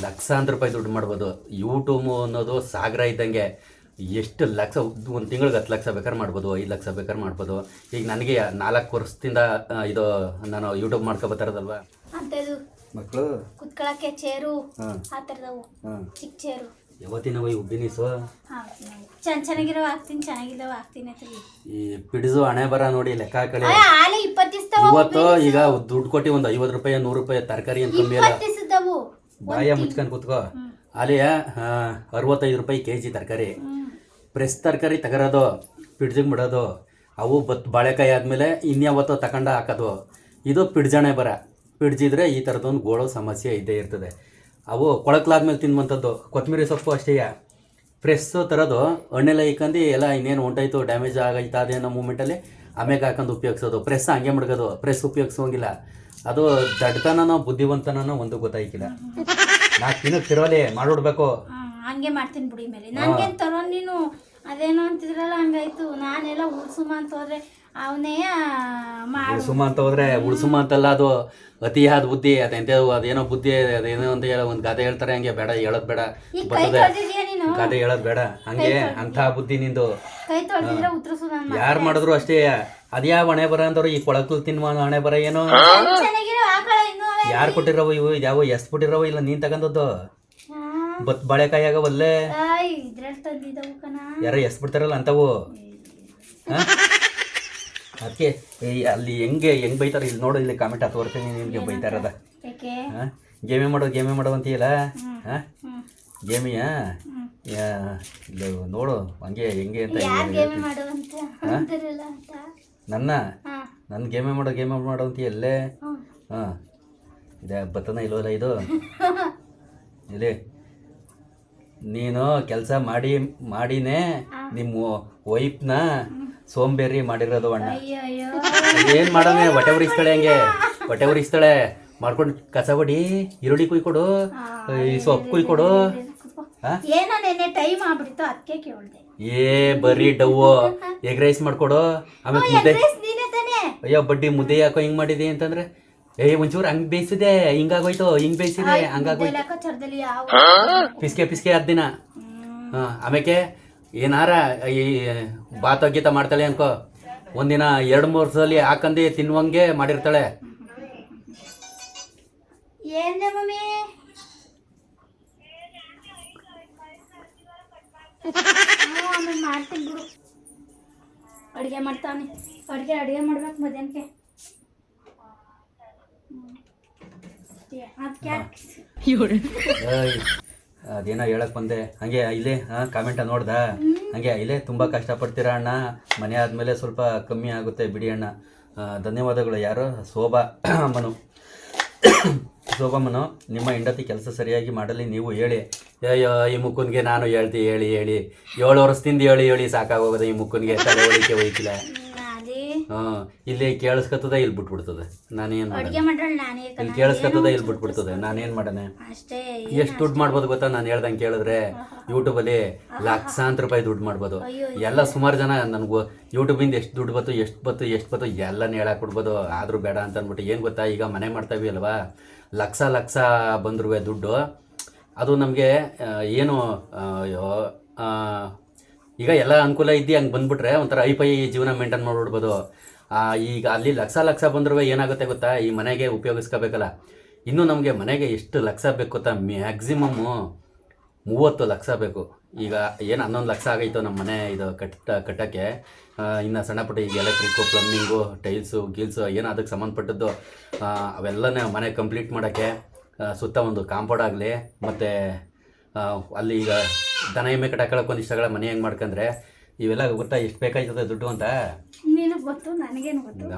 ಲಕ್ಷಾಂತರ ರೂಪಾಯಿ ದುಡ್ಡು ಮಾಡ್ಬೋದು. ಯೂಟ್ಯೂಬ್ ಅನ್ನೋದು ಸಾಗರ ಇದ್ದಂಗೆ. ಎಷ್ಟು ಲಕ್ಷ, ಒಂದು ತಿಂಗಳಿಗೆ 10 ಲಕ್ಷ ಬೇಕಾದ್ರೆ ಮಾಡ್ಬೋದು, 5 ಲಕ್ಷ ಬೇಕಾದ್ರೆ ಮಾಡ್ಬೋದು. ಈಗ ನನಗೆ 4 ವರ್ಷದಿಂದ ಇದು ನಾನು ಯೂಟ್ಯೂಬ್ ಮಾಡ್ಕೊಬತ್ತಾರದಲ್ವ. ಅಂತದು ಮಕ್ಕಳು ಕುತ್ಕೊಳ್ಳೋಕ್ಕೆ ಚೇರು ಆ ಥರದವು ಚಿಕ್ಕ ಚೇರು ಯಾವತ್ತಿನವ ಈ ಉಬ್ಬಿನೀಸು ಚೆನ್ನಾಗಿರೋ ಹಾಕ್ತೀನಿ, ಚೆನ್ನಾಗಿದ್ದಾವ ಹಾಕ್ತೀನಿ. ಈ ಪಿಡಿಸು ಹಣೆ ಬರ ನೋಡಿ ಲೆಕ್ಕ ಹಾಕಳಿ. ಹಾಲೆ 20 ಇವತ್ತು ಈಗ ದುಡ್ಡು ಕೊಟ್ಟು ಒಂದು 50 ರೂಪಾಯಿ 100 ರೂಪಾಯಿ ತರಕಾರಿ ಏನು ಕಮ್ಮಿ ಅಲ್ಲ. ಬಾಯ ಮುಚ್ಕೊಂಡು ಕೂತ್ಕೋ. ಅಲ್ಲಿ 65 ರೂಪಾಯಿ ಕೆಜಿ ತರಕಾರಿ. ಫ್ರೆಶ್ ತರಕಾರಿ ತಗರೋದು, ಪಿಡ್ಜಿಗೆ ಬಿಡೋದು. ಅವು ಬಾಳೆಕಾಯಿ ಆದಮೇಲೆ ಇನ್ಯಾವತ್ತೋ ತಗೊಂಡು ಹಾಕೋದು. ಇದು ಪಿಡ್ಜಣೆ ಬರ. ಪಿಡ್ಜಿದ್ರೆ ಈ ಥರದೊಂದು ಗೋಳೋ ಸಮಸ್ಯೆ ಇದ್ದೇ ಇರ್ತದೆ. ಅವು ಕೊಳಕ್ಲಾದ್ಮೇಲೆ ತಿನ್ನುವಂಥದ್ದು. ಕೊತ್ತಂಬರಿ ಸೊಪ್ಪು ಅಷ್ಟೇ ಫ್ರೆಶ್ಶು ತರೋದು, ಹಣ್ಣೆಲ್ಲ ಇಕ್ಕಂದು ಎಲ್ಲ ಇನ್ನೇನು ಹೊಂಟಾಯ್ತು ಡ್ಯಾಮೇಜ್ ಆಗೈತೆ ಅದೇನೋ ಮೂಮೆಂಟಲ್ಲಿ ಆಮೇಲೆ ಹಾಕೊಂಡು ಉಪಯೋಗಿಸೋದು. ಪ್ರೆಸ್ ಹಂಗೆ ಮಡ್ಗೋದು, ಪ್ರೆಸ್ ಉಪಯೋಗಿಸೋಂಗಿಲ್ಲ. ಅದು ದಡ್ತನೋ ಬುದ್ಧಿವಂತನೋ ಒಂದು ಗೊತ್ತಾಯ್ಕಿಲ್ಲ. 4 ದಿನಕ್ಕೆ ತಿರೋಲಿ ಮಾಡಿಬಿಡ್ಬೇಕು. ಹಂಗೆ ಮಾಡ್ತೀನಿ ಬಿಡಿ ಮೇಲೆ. ನನಗೇನು ತರೋ ನೀನು ಅದೇನೋ ಅಂತಿದ್ರಲ್ಲ, ಹಂಗಾಯ್ತು. ನಾನೆಲ್ಲ ಉಳ್ಸುಮ ಅಂತ ಹೋದ್ರೆ ಅವನೇ ಉಳ್ಸುಮ ಅಂತ ಹೋದ್ರೆ ಉಳ್ಸುಮ ಅಂತಲ್ಲ, ಅದು ಅತಿಯಾದ ಬುದ್ಧಿ. ಅದೇನೋ ಬುದ್ಧಿ ಅದೇನೋ ಅಂತ ಹೇಳೋ ಒಂದು ಗಾದೆ ಹೇಳ್ತಾರೆ, ಹಂಗೆ ಬೇಡ ಹೇಳೋದು ಬೇಡ, ಬರ್ತದೆ ಗಾದೆ ಹೇಳೋದು ಬೇಡ, ಹಂಗೆ ಅಂಥ ಬುದ್ಧಿ ನಿಂದು. ಯಾರು ಮಾಡಿದ್ರು ಅಷ್ಟೇ. ಅದ್ಯಾವ ಹಣೆ ಬರ ಅಂದವ್ರು ಈ ಕೊಳಕು ತಿನ್ನುವ ಹಣೆ ಬರ ಏನೋ ಯಾರು ಕೊಟ್ಟಿರವು ಇವು? ಯಾವ ಎಸ್ಬಿಟ್ಟಿರವು? ಇಲ್ಲ ನೀನ್ ತಗೊಂಡದ್ದು ಬಾಳೆಕಾಯಿ ಆಗವಲ್ಲೇ ಯಾರೋ ಎಸ್ಬಿಡ್ತಾರಲ್ಲ ಅಂತವು. ಅದಕ್ಕೆ ಅಲ್ಲಿ ಹೆಂಗೆ ಬೈತಾರೆ ಇಲ್ಲಿ ನೋಡು, ಇಲ್ಲಿ ಕಾಮೆಂಟ್ ತೋರ್ತೀನಿ ನಿನ್ಗೆ ಬೈತಾರದ. ಗೇಮೆ ಮಾಡೋ ಅಂತೀಯಲ್ಲ, ಗೇಮಿಯಾ ನೋಡು ಹಂಗೆ ಹೆಂಗೆ ಅಂತ. ನನ್ನ ಗೇಮೆ ಮಾಡೋ ಅಂತೀಯಲ್ಲೇ. ಹಾಂ ಇದೆ ಬತ್ತನ ಇಲ್ವಲ್ಲ ಇದು ಇಲ್ಲಿ. ನೀನು ಕೆಲಸ ಮಾಡಿನೇ ನಿಮ್ಮ ವೈಫ್ನ ಸೋಂಬೇರಿ ಮಾಡಿರೋದು ಅಣ್ಣ. ಏನು ಮಾಡೋಣ, ಹೊಟ್ಟೆ ಉರಿಸ್ತಾಳೆ, ಹಂಗೆ ಹೊಟ್ಟೆ ಉರಿಸ್ತಾಳೆ. ಮಾಡ್ಕೊಂಡು ಕಸ ಹೊಡಿ, ಈರುಳ್ಳಿ ಕುಯ್ಕೊಡು, ಈ ಸೊಪ್ಪು ಕುಯ್ಕೊಡು. ಬರೀ ಡವ್ವು ಎಗ್ ರೈಸ್ ಮಾಡ್ಕೊಡು. ಆಮೇಲೆ ಮುದ್ದೆ, ಅಯ್ಯೋ ಬಡ್ಡಿ ಮುದ್ದೆ ಯಾಕೋ ಹಿಂಗೆ ಮಾಡಿದೆ ಅಂತಂದ್ರೆ, ಒಂಚೂರು ಹಂಗೆ ಬೇಯಿಸಿದೆ ಹಿಂಗಾಗೋಯ್ತು, ಹಿಂಗೆ ಬೇಯಿಸಿದೆ ಹಂಗಾಗೋಯ್ತು. ಪಿಸ್ಕೆ ದಿನ. ಆಮೇಲೆ ಏನಾರ ಈ ಬಾತ ಗೀತ ಮಾಡ್ತಾಳೆ ಅನ್ಕೋ, ಒಂದಿನ 2-3 ಸಲ ಹಾಕಂದು ತಿನ್ನುವಂಗೆ ಮಾಡಿರ್ತಾಳೆ. ಮಾಡ್ತೀನಿ ಬಿಡು, ಅಡುಗೆ ಮಾಡ್ತಾನೆ. ಅಡುಗೆ ಮಾಡ್ಬೇಕು ಮಧ್ಯಾಹ್ನಕ್ಕೆ. ಅದೇನೋ ಹೇಳಕ್ ಬಂದೆ, ಹಂಗೆ ಇಲ್ಲೇ ಕಾಮೆಂಟ ನೋಡ್ದ, ಹಂಗೆ ಇಲ್ಲೇ ತುಂಬ ಕಷ್ಟಪಡ್ತೀರಾ ಅಣ್ಣ, ಮನೆ ಆದಮೇಲೆ ಸ್ವಲ್ಪ ಕಮ್ಮಿ ಆಗುತ್ತೆ ಬಿಡಿ ಅಣ್ಣ. ಧನ್ಯವಾದಗಳು. ಯಾರು ಶೋಭಮ್ಮನು ನಿಮ್ಮ ಹೆಂಡತಿ ಕೆಲಸ ಸರಿಯಾಗಿ ಮಾಡಲಿ ನೀವು ಹೇಳಿ. ಅಯ್ಯೋ ಈ ಮುಕ್ಕನ್ಗೆ ನಾನು ಹೇಳಿ 7 ವರ್ಷದಿಂದ ಹೇಳಿ ಸಾಕಾಗೋಗದ. ಈ ಮುಕ್ಕನ್ಗೆ ತಲೆ ಹೊಳಿಕೆ ಹೋಯ್ತಿಲ್ಲ. ಇಲ್ಲಿ ಕೇಳಿಸ್ಕೊತದ, ಇಲ್ಲಿ ಬಿಟ್ಬಿಡ್ತದೆ. ನಾನೇನು ಇಲ್ಲಿ ಕೇಳಿಸ್ಕೊತದ, ಇಲ್ಲಿ ಬಿಟ್ಬಿಡ್ತದೆ. ನಾನೇನು ಮಾಡೋಣ? ಎಷ್ಟು ದುಡ್ಡು ಮಾಡ್ಬೋದು ಗೊತ್ತಾ? ನಾನು ಹೇಳ್ದಂಗೆ ಕೇಳಿದ್ರೆ ಯೂಟ್ಯೂಬಲ್ಲಿ ಲಕ್ಷಾಂತರ ರೂಪಾಯಿ ದುಡ್ಡು ಮಾಡ್ಬೋದು. ಎಲ್ಲ ಸುಮಾರು ಜನ ನನಗೂ ಯೂಟ್ಯೂಬಿಂದ ಎಷ್ಟು ದುಡ್ಡು ಬತ್ತು, ಎಷ್ಟು ಬತ್ತು ಎಲ್ಲನೂ ಹೇಳಾಕ್ಬಿಡ್ಬೋದು. ಆದರೂ ಬೇಡ ಅಂತ ಅಂದ್ಬಿಟ್ಟು ಏನು ಗೊತ್ತಾ, ಈಗ ಮನೆ ಮಾಡ್ತಾವಿ ಅಲ್ವಾ, ಲಕ್ಷ ಬಂದ್ರು ದುಡ್ಡು. ಅದು ನಮಗೆ ಏನು ಈಗ ಎಲ್ಲ ಅನುಕೂಲ ಇದ್ದು ಹಂಗೆ ಬಂದ್ಬಿಟ್ರೆ ಒಂಥರ ಐಪೈ ಜೀವನ ಮೇಂಟೈನ್ ಮಾಡಿಬಿಡ್ಬೋದು. ಈಗ ಅಲ್ಲಿ ಲಕ್ಷ ಬಂದ್ರೂ ಏನಾಗುತ್ತೆ ಗೊತ್ತಾ, ಈ ಮನೆಗೆ ಉಪಯೋಗಿಸ್ಕೋಬೇಕಲ್ಲ. ಇನ್ನೂ ನಮಗೆ ಮನೆಗೆ ಎಷ್ಟು ಲಕ್ಷ ಬೇಕು ಗೊತ್ತಾ? ಮ್ಯಾಕ್ಸಿಮಮ್ಮು 30 ಲಕ್ಷ ಬೇಕು. ಈಗ ಏನು 11 ಲಕ್ಷ ಆಗೈತು ನಮ್ಮ ಮನೆ ಇದು ಕಟ್ಟೋಕ್ಕೆ. ಇನ್ನು ಸಣ್ಣ ಪುಟ್ಟ ಈಗ ಎಲೆಕ್ಟ್ರಿಕ್ಕು, ಪ್ಲಂಬಿಂಗು, ಟೈಲ್ಸು ಗೀಲ್ಸು ಏನು ಅದಕ್ಕೆ ಸಂಬಂಧಪಟ್ಟದ್ದು ಅವೆಲ್ಲನೇ ಮನೆ ಕಂಪ್ಲೀಟ್ ಮಾಡೋಕ್ಕೆ. ಸುತ್ತ ಒಂದು ಕಾಂಪೌಂಡ್ ಆಗಲಿ, ಮತ್ತು ಅಲ್ಲಿ ಈಗ ದನ ಎಮ್ಮೆ ಕಟ್ಟಾಕೊಳ್ಳೋಕೆ ಒಂದಿಷ್ಟಗಳ ಮನೆ ಹೆಂಗೆ ಮಾಡ್ಕೊಂಡ್ರೆ ಇವೆಲ್ಲ ಗೊತ್ತಾ ಎಷ್ಟು ಬೇಕಾಯ್ತದೆ ದುಡ್ಡು ಅಂತ.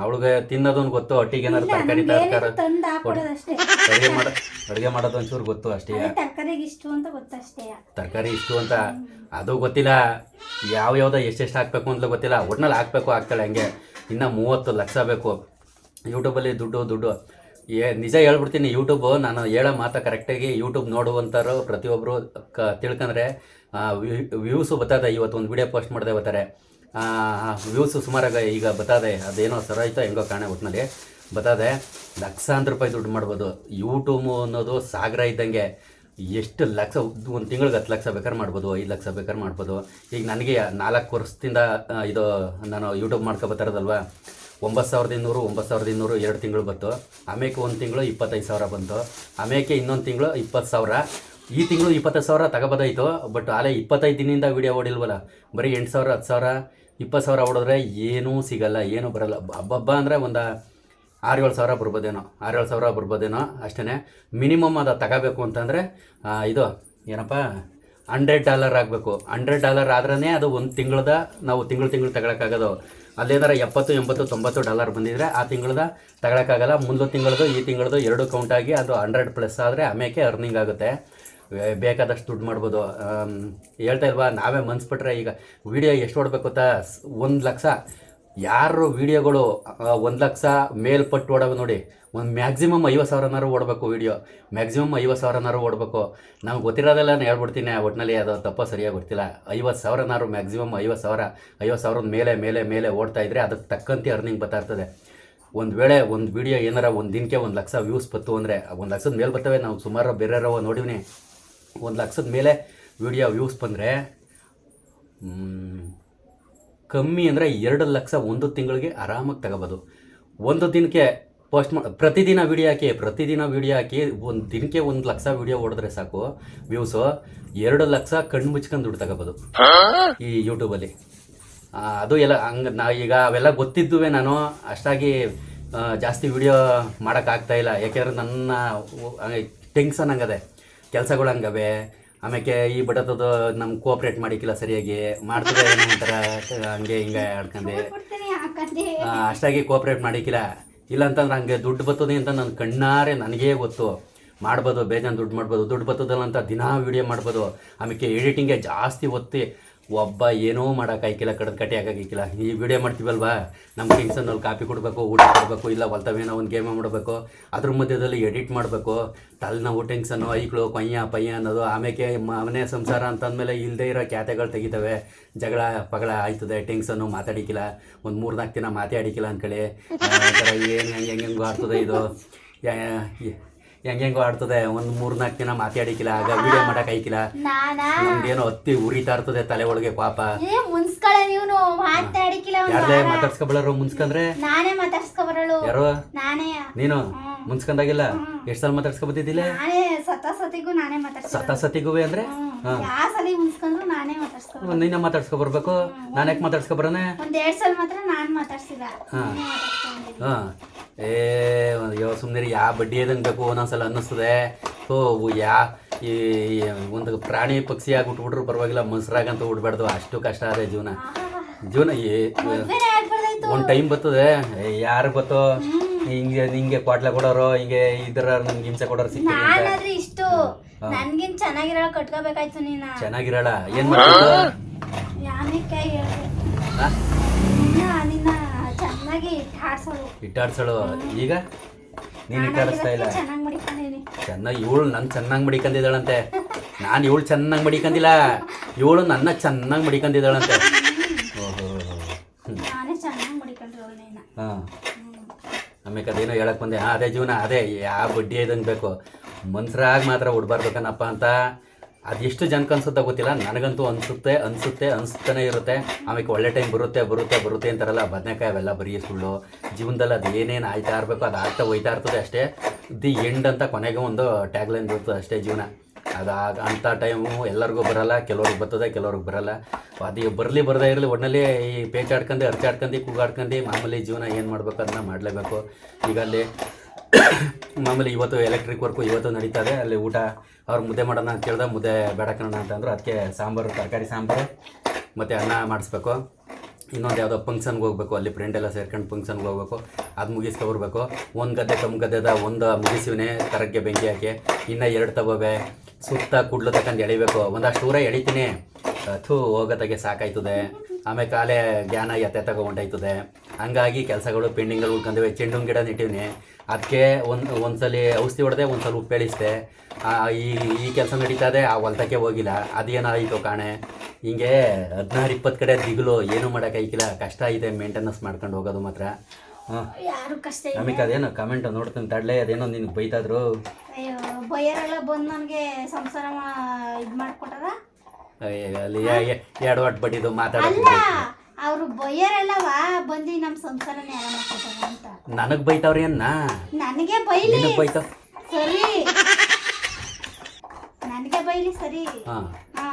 ಅವಳಿಗೆ ತಿನ್ನೋದೊಂದು ಗೊತ್ತು, ಒಟ್ಟಿಗೆ ಏನಾದ್ರು ತರಕಾರಿ ಅಡುಗೆ ಮಾಡೋದು ಒಂಚೂರು ಗೊತ್ತು ಅಷ್ಟೇ. ತರಕಾರಿ ಇಷ್ಟು ಅಂತ ಅದು ಗೊತ್ತಿಲ್ಲ. ಯಾವ್ಯಾವ್ದು ಎಷ್ಟೆಷ್ಟು ಹಾಕಬೇಕು ಅಂತಲೂ ಗೊತ್ತಿಲ್ಲ. ಒಟ್ನಲ್ಲಿ ಹಾಕ್ತಾಳೆ ಹಂಗೆ. ಇನ್ನು 30 ಲಕ್ಷ ಬೇಕು ಯೂಟ್ಯೂಬಲ್ಲಿ ದುಡ್ಡು. ನಿಜ ಹೇಳ್ಬಿಡ್ತೀನಿ, ಯೂಟ್ಯೂಬು ನಾನು ಹೇಳೋ ಮಾತು ಕರೆಕ್ಟಾಗಿ ಯೂಟ್ಯೂಬ್ ನೋಡುವಂಥವ್ರು ಪ್ರತಿಯೊಬ್ಬರು ತಿಳ್ಕೊಂಡ್ರೆ ವ್ಯೂಸು ಬರ್ತದೆ. ಇವತ್ತು ಒಂದು ವಿಡಿಯೋ ಪೋಸ್ಟ್ ಮಾಡಿದೆ ಬರ್ತಾರೆ, ವ್ಯೂಸು ಸುಮಾರಾಗಿ ಈಗ ಬರ್ತದೆ. ಅದೇನೋ ಸರಾಯ್ತೋ ಹೆಂಗೋ ಕಾಣೆ ಒಟ್ಟಿನಲ್ಲಿ ಬರ್ತದೆ. ಲಕ್ಷಾಂತರ ರೂಪಾಯಿ ದುಡ್ಡು ಮಾಡ್ಬೋದು. ಯೂಟ್ಯೂಬ್ ಅನ್ನೋದು ಸಾಗರ ಇದ್ದಂಗೆ. ಎಷ್ಟು ಲಕ್ಷ, ಒಂದು ತಿಂಗಳಿಗೆ 10 ಲಕ್ಷ ಬೇಕಾದ್ರೆ ಮಾಡ್ಬೋದು, 5 ಲಕ್ಷ ಬೇಕಾದ್ರೆ ಮಾಡ್ಬೋದು. ಈಗ ನನಗೆ 4 ವರ್ಷದಿಂದ ಇದು ನಾನು ಯೂಟ್ಯೂಬ್ ಮಾಡ್ಕೊಬತ್ತಾರದಲ್ವ, 9,200 2 ತಿಂಗಳು ಬಂತು. ಆಮೇಲೆ ಒಂದು ತಿಂಗಳು 25,000 ಬಂತು. ಆಮೇಲೆ ಇನ್ನೊಂದು ತಿಂಗಳು 20,000. ಈ ತಿಂಗಳು 25,000 ತಗೋಬೋದಾಯಿತು. ಬಟ್ ಆಲೇ 25 ದಿನದಿಂದ ವೀಡಿಯೋ ಓಡಿಲ್ವಲ್ಲ, ಬರೀ 8,000 10,000 20,000 ಓಡಿದ್ರೆ ಏನೂ ಸಿಗಲ್ಲ, ಏನೂ ಬರಲ್ಲ. ಹಬ್ಬ ಅಂದರೆ ಒಂದು 6-7 ಸಾವಿರ ಬರ್ಬೋದೇನೋ, 6-7 ಸಾವಿರ ಬರ್ಬೋದೇನೋ ಅಷ್ಟೇ. ಮಿನಿಮಮ್ ಅದು ತಗೋಬೇಕು ಅಂತಂದರೆ ಇದು ಏನಪ್ಪ $100 ಆಗಬೇಕು. $100 ಆದ್ರೇ ಅದು ಒಂದು ತಿಂಗಳದ ನಾವು ತಿಂಗಳು ತಗೊಳಕ್ಕಾಗೋದು. ಅಲ್ಲೇನಾರ $70-80-90 ಬಂದಿದ್ರೆ ಆ ತಿಂಗಳದ ತಗೊಳಕ್ಕಾಗಲ್ಲ. ಮುಂದೆ ತಿಂಗಳದು ಈ ತಿಂಗಳದು 2 ಕೌಂಟಾಗಿ ಅದು 100+ ಆದರೆ ಆಮೇಲೆ ಅರ್ನಿಂಗ್ ಆಗುತ್ತೆ, ಬೇಕಾದಷ್ಟು ದುಡ್ಡು ಮಾಡ್ಬೋದು. ಹೇಳ್ತಾ ಇಲ್ವಾ, ನಾವೇ ಮನ್ಸ್ಬಿಟ್ರೆ ಈಗ ವೀಡಿಯೋ ಎಷ್ಟು ಓಡಬೇಕು ಗೊತ್ತಾ, 1 ಲಕ್ಷ ಯಾರು ವೀಡಿಯೋಗಳು 1 ಲಕ್ಷ ಮೇಲ್ಪಟ್ಟು ಓಡವೆ ನೋಡಿ, ಒಂದು ಮ್ಯಾಕ್ಸಿಮಮ್ 50,000 ಓಡಬೇಕು ವೀಡಿಯೋ, ಮ್ಯಾಕ್ಸಿಮಮ್ 50,000 ಓಡಬೇಕು. ನಮ್ಗೆ ಗೊತ್ತಿರೋದೆಲ್ಲ ನಾನು ಹೇಳ್ಬಿಡ್ತೀನಿ, ಒಟ್ಟಿನಲ್ಲಿ ಅದು ತಪ್ಪೋ ಸರಿಯಾಗಿ ಗೊತ್ತಿಲ್ಲ. 50,000 ಮ್ಯಾಕ್ಸಿಮಮ್ 50,000 ಮೇಲೆ ಓಡ್ತಾ ಇದ್ದರೆ ಅದಕ್ಕೆ ತಕ್ಕಂತೆ ಅರ್ನಿಂಗ್ ಬರ್ತಾ ಇರ್ತದೆ. ಒಂದು ವೇಳೆ ಒಂದು ವೀಡಿಯೋ ಏನಾರ ಒಂದು ದಿನಕ್ಕೆ 1 ಲಕ್ಷ ವ್ಯೂಸ್ ಬತ್ತು ಅಂದರೆ 1 ಲಕ್ಷದ ಮೇಲೆ ಬರ್ತವೆ. ನಾವು ಸುಮಾರು ಬೇರೆಯವ್ರವ ನೋಡಿವ್ನಿ, 1 ಲಕ್ಷದ ಮೇಲೆ ವೀಡಿಯೋ ವ್ಯೂಸ್ ಬಂದರೆ ಕಮ್ಮಿ ಅಂದರೆ 2 ಲಕ್ಷ ಒಂದು ತಿಂಗಳಿಗೆ ಆರಾಮಾಗಿ ತಗೋಬೋದು. ಒಂದು ದಿನಕ್ಕೆ ಪೋಸ್ಟ್ ಪ್ರತಿದಿನ ವೀಡಿಯೋ ಹಾಕಿ ಒಂದು ದಿನಕ್ಕೆ 1 ಲಕ್ಷ ವೀಡಿಯೋ ಓಡಿದ್ರೆ ಸಾಕು ವ್ಯೂಸು, 2 ಲಕ್ಷ ಕಣ್ಣು ಮುಚ್ಕೊಂಡು ದುಡ್ಡು ತಗೋಬೋದು ಈ ಯೂಟ್ಯೂಬಲ್ಲಿ. ಅದು ಎಲ್ಲ ಹಂಗೆ ಈಗ ಅವೆಲ್ಲ ಗೊತ್ತಿದ್ದುವೆ, ನಾನು ಅಷ್ಟಾಗಿ ಜಾಸ್ತಿ ವೀಡಿಯೋ ಮಾಡೋಕ್ಕಾಗ್ತಾಯಿಲ್ಲ. ಯಾಕೆಂದರೆ ನನ್ನ ಟೆನ್ಷನ್ ಹಂಗದೆ, ಕೆಲಸಗಳು ಹಂಗವೆ. ಆಮೇಲೆ ಈ ಬಡತದ್ದು ನಮ್ಗೆ ಕೋಆಪ್ರೇಟ್ ಮಾಡಿಕ್ಕಿಲ್ಲ ಸರಿಯಾಗಿ, ಮಾಡ್ತದೆ ಏನೋ ಒಂಥರ ಹಂಗೆ ಹಿಂಗೆ ಆಡ್ಕೊಂಡೆ, ಅಷ್ಟಾಗಿ ಕೋಆಪ್ರೇಟ್ ಮಾಡಿಕ್ಕಿಲ್ಲ. ಇಲ್ಲಾಂತಂದ್ರೆ ಹಂಗೆ ದುಡ್ಡು ಬರ್ತದೆ ಅಂತ ನನ್ನ ಕಣ್ಣಾರೆ ನನಗೇ ಗೊತ್ತು. ಮಾಡ್ಬೋದು, ಬೇಜಾನ್ ದುಡ್ಡು ಮಾಡ್ಬೋದು, ದುಡ್ಡು ಬರ್ತದಲ್ಲ ಅಂತ ದಿನಾ ವೀಡಿಯೋ ಮಾಡ್ಬೋದು. ಆಮೇಲೆ ಎಡಿಟಿಂಗ್ಗೆ ಜಾಸ್ತಿ ಒತ್ತಿ ಒಬ್ಬ ಏನೋ ಮಾಡೋಕ್ಕಾಯ್ಕಿಲ್ಲ, ಕಡದ ಕಟ್ಟಿ ಹಾಕಾಕಿಲ್ಲ. ಈ ವಿಡಿಯೋ ಮಾಡ್ತೀವಲ್ವಾ, ನಮ್ಮ ಟೆನ್ಷನಲ್ಲಿ ಕಾಪಿ ಕೊಡಬೇಕು, ಊಟ ಕೊಡಬೇಕು, ಇಲ್ಲ ಹೊಲ್ತವೇನೋ ಒಂದು ಗೇಮ ಮಾಡಬೇಕು, ಅದ್ರ ಮಧ್ಯದಲ್ಲಿ ಎಡಿಟ್ ಮಾಡಬೇಕು, ತಲೆನೋವು ಟೆನ್ಷನ್ನು, ಐಕ್ಳು ಪಯ್ಯ ಅನ್ನೋದು. ಆಮೇಲೆ ಮನೆ ಸಂಸಾರ ಅಂತಂದಮೇಲೆ ಇಲ್ಲದೇ ಇರೋ ಕ್ಯಾತೆಗಳು ತೆಗಿತವೆ, ಜಗಳ ಪಗಳ ಆಯ್ತದೆ, ಟೆನ್ಷನ್ನು, ಮಾತಾಡಿಕಿಲ್ಲ, ಒಂದು 3-4 ದಿನ ಮಾತಾಡಿಕಿಲ್ಲ ಅಂದ್ಕೊಳ್ಳಿ. ಏನು ಹೆಂಗೆಂಗೋ ಆಡ್ತದೆ ಇದು, ಹೆಂಗೆಂಗೋ ಆಡ್ತದೆ, ಒಂದು 3-4 ದಿನ ಮಾತಾಡಿಕಿಲ್ಲ, ಆಗ ವಿಡಿಯೋ ಮಾಡೋಕ್ಕಾಯ್ಕಿಲ್ಲ. ನಮ್ಗೇನೋ ಹತ್ತಿ ಉರಿತಾ ಇರ್ತದೆ ತಲೆ ಒಳಗೆ ಪಾಪ. ಯಾರದೇ ಮಾತಾಡ್ಸ್ಕೊಬಳರು ಮುನ್ಸ್ಕಂದ್ರೆ ಯಾರು ನೀನು ಮುನ್ಸ್ಕೊಂಡಾಗಿಲ್ಲ? ಎಷ್ಟು ಸಲ ಮಾತಾಡ್ಸ್ಕೊಬತ್ತಿದ್ದಿಲ್ಲ? ಸತಿಗೂ ಅಂದ್ರೆ ನೀನ ಮಾತಾಡ್ಸ್ಕೊಬರ್ಬೇಕು, ನಾನು ಯಾಕೆ ಮಾತಾಡ್ಸ್ಕೊಬರನೆ? ಸುಮ್ಮನೆ ಯಾ ಬಡ್ಡಿ ಏದಂಗೆ ಬೇಕು ಒಂದೊಂದ್ಸಲ ಅನ್ನಿಸ್ತದೆ. ಈ ಒಂದು ಪ್ರಾಣಿ ಪಕ್ಷಿ ಆಗಿ ಉಟ್ಬಿಟ್ರು ಪರವಾಗಿಲ್ಲ, ಮನ್ಸರಾಗಂತೂ ಉಡ್ಬಾರ್ದು, ಅಷ್ಟು ಕಷ್ಟ ಅದೇ ಜೀವನ. ಒಂದು ಟೈಮ್ ಬರ್ತದೆ, ಯಾರು ಗೊತ್ತೋ ಹಿಂಗೆ ಕ್ವಾಟ್ಲೆ ಕೊಡೋರು, ಹಿಂಗೆ ಇದ್ರ ನಮ್ಗೆ ಹಿಂಸೆ ಕೊಡೋರು ಸಿಗ್ತಾರೆ. ಚೆನ್ನಾಗಿರಲ್ಲ ಏನ್ ಮಾಡ್ತಿದ್ದ ಇಟ್ಟಾಡ್ಸಳು. ಈಗ ನೀನು ಇಟ್ಟಾಡಿಸ್ತಾ ಇಲ್ಲ. ಚೆನ್ನಾಗಿ ಇವಳು ನನ್ನ ಚೆನ್ನಾಗಿ ಮಡಿಕೊಂಡಿದ್ದಾಳಂತೆ, ನಾನು ಇವಳು ಚೆನ್ನಾಗಿ ಮಡಿಕೊಂಡಿಲ್ಲ, ಇವಳು ನನ್ನ ಚೆನ್ನಾಗಿ ಮಡಿಕೊಂಡಿದ್ದಾಳಂತೆ. ಹಾಂ ಆಮೇಲೆ ಅದೇನೋ ಹೇಳಕ್ ಬಂದೆ. ಅದೇ ಜೀವನ, ಅದೇ ಯಾವ ಬಡ್ಡಿ ಇದಂಗೆ ಬೇಕು, ಮನ್ಸರಾಗಿ ಮಾತ್ರ ಉಡ್ಬಾರ್ಬೇಕನಪ್ಪ ಅಂತ. ಅದೆಷ್ಟು ಜನಕ್ಕೆ ಅನ್ಸುತ್ತಾ ಗೊತ್ತಿಲ್ಲ, ನನಗಂತೂ ಅನಿಸ್ತಾನೆ ಇರುತ್ತೆ. ಆಮೇಲೆ ಒಳ್ಳೆ ಟೈಮ್ ಬರುತ್ತೆ ಅಂತಾರಲ್ಲ, ಬದನೆಕಾಯಿ ಅವೆಲ್ಲ ಬರೀ ಸುಳ್ಳು. ಜೀವನದಲ್ಲಿ ಅದು ಏನೇನು ಆಯ್ತಾ ಇರಬೇಕು ಅದು ಆಗ್ತಾ ಹೋಯ್ತಾ ಇರ್ತದೆ ಅಷ್ಟೇ. ದಿ ಎಂಡ್ ಅಂತ ಕೊನೆಗೆ ಒಂದು ಟ್ಯಾಗ್ಲೈನ್ ಬರ್ತದೆ ಅಷ್ಟೇ ಜೀವನ. ಅದು ಅಂಥ ಟೈಮು ಎಲ್ಲರಿಗೂ ಬರೋಲ್ಲ, ಕೆಲವ್ರಿಗೆ ಬರ್ತದೆ ಕೆಲವ್ರಿಗೆ ಬರೋಲ್ಲ. ಅದು ಬರದೇ ಇರಲಿ, ಒಟ್ಟಿನಲ್ಲಿ ಈ ಪೇಚಾಡ್ಕೊಂಡು ಅರ್ಚಾಡ್ಕೊಂಡು ಕೂಗಾಡ್ಕೊಂಡು ಮಾಮೂಲಿ ಜೀವನ ಏನು ಮಾಡಬೇಕು ಅದನ್ನ ಮಾಡಲೇಬೇಕು. ಈಗ ಅಲ್ಲಿ ಮಾಮೂಲಿ ಇವತ್ತು ಎಲೆಕ್ಟ್ರಿಕ್ ವರ್ಕು ಇವತ್ತು ನಡೀತದೆ. ಅಲ್ಲಿ ಊಟ ಅವ್ರು ಮುದ್ದೆ ಮಾಡೋಣ ಅಂತ ಕೇಳಿದೆ, ಮುದ್ದೆ ಬೇಡ ಕಣೋಣ ಅಂತಂದ್ರು. ಅದಕ್ಕೆ ಸಾಂಬಾರು, ತರಕಾರಿ ಸಾಂಬಾರು ಮತ್ತು ಅನ್ನ ಮಾಡಿಸ್ಬೇಕು. ಇನ್ನೊಂದು ಯಾವುದೋ ಫಂಕ್ಷನ್ಗೆ ಹೋಗ್ಬೇಕು, ಅಲ್ಲಿ ಫ್ರೆಂಡ್ ಎಲ್ಲ ಸೇರ್ಕೊಂಡು ಫಂಕ್ಷನ್ಗೆ ಹೋಗ್ಬೇಕು, ಅದು ಮುಗಿಸ್ಕೊಬರ್ಬೇಕು. ಒಂದು ಗದ್ದೆ ಕಮ್ಮಿ ಗದ್ದೆದ ಒಂದು ಮುಗಿಸಿವನೇ ಕರಕ್ಕೆ ಬೆಂಕಿ ಹಾಕಿ, ಇನ್ನೂ 2 ತಗೋವೆ, ಸುತ್ತ ಕುಡ್ಲು ತಗೊಂಡು ಎಳಿಬೇಕು. ಒಂದಷ್ಟು ಊರ ಎಳಿತೀನಿ, ಹೋಗೋದಾಗೆ ಸಾಕಾಯ್ತದೆ. ಆಮೇಲೆ ಕಾಲೇ ಜ್ಞಾನ ಎತ್ತೆ ಹೊಂಟಾಯ್ತದೆ. ಹಂಗಾಗಿ ಕೆಲಸಗಳು ಪೆಂಡಿಂಗಲ್ಲಿ ಉಳ್ಕೊಂಡಿವೆ. ಚೆಂಡು ಗಿಡ ನೆಟ್ಟಿವ್ನಿ, ಅದಕ್ಕೆ ಒಂದ್ಸಲ ಔಷಧಿ ಹೊಡೆದೆ, ಒಂದ್ಸಲ ಉಪ್ಪು ಎಳಿಸ್ದೆ. ಈ ಕೆಲಸ ನಡೀತದೆ, ಆ ಹೊಲ್ತಕ್ಕೆ ಹೋಗಿಲ್ಲ, ಅದೇನಾಯಿತು ಕಾಣೆ. ಹಿಂಗೆ 16-20 ಕಡೆ ದಿಗ್ಲು, ಏನೂ ಮಾಡೋಕ್ಕಾಯ್ಕಿಲ್ಲ, ಕಷ್ಟ ಇದೆ ಮೇಂಟೆನೆನ್ಸ್ ಮಾಡ್ಕೊಂಡು ಹೋಗೋದು ಮಾತ್ರ. ಹಾಂ ಯಾರು ಕಷ್ಟ ಇಲ್ಲ. ಆಮೇಲೆ ಅದೇನೋ ಕಮೆಂಟ್ ನೋಡ್ತೀನಿ ತಡ್ಲೆ, ಅದೇನೋ ನಿನಗೆ ಬೈತಾದ್ರು. ಅಯ್ಯೋ ಬೈಯರೆಲ್ಲ ಬಂದು ನನಗೆ ಸಂಸಾರ ಇದು ಮಾಡ್ಕೊಟ್ಟಾರ. ಅಲ್ಲಿ ಎರಡು ಒಟ್ಟು ಬಡಿದು ಅಲ್ಲ ಮಾತಾಡೋದು. ಅವರು ಬೈಯರೆಲ್ಲವಾ ಬಂದು ನಮ್ಮ ಸಂಸಾರನೇ ಯಾರ ಮಾಡ್ಕೊಟ್ಟಾರ ಅಂತ. ನನಗೆ ಬೈತಾವ್ರಿ ಅನ್ನ, ನನಗೆ ಬೈಲಿ ನಿನಗೆ ಬೈತಾವ ಸರಿ, ನನಗೆ ಬೈಲಿ ಸರಿ. ಹಾಂ ಹಾ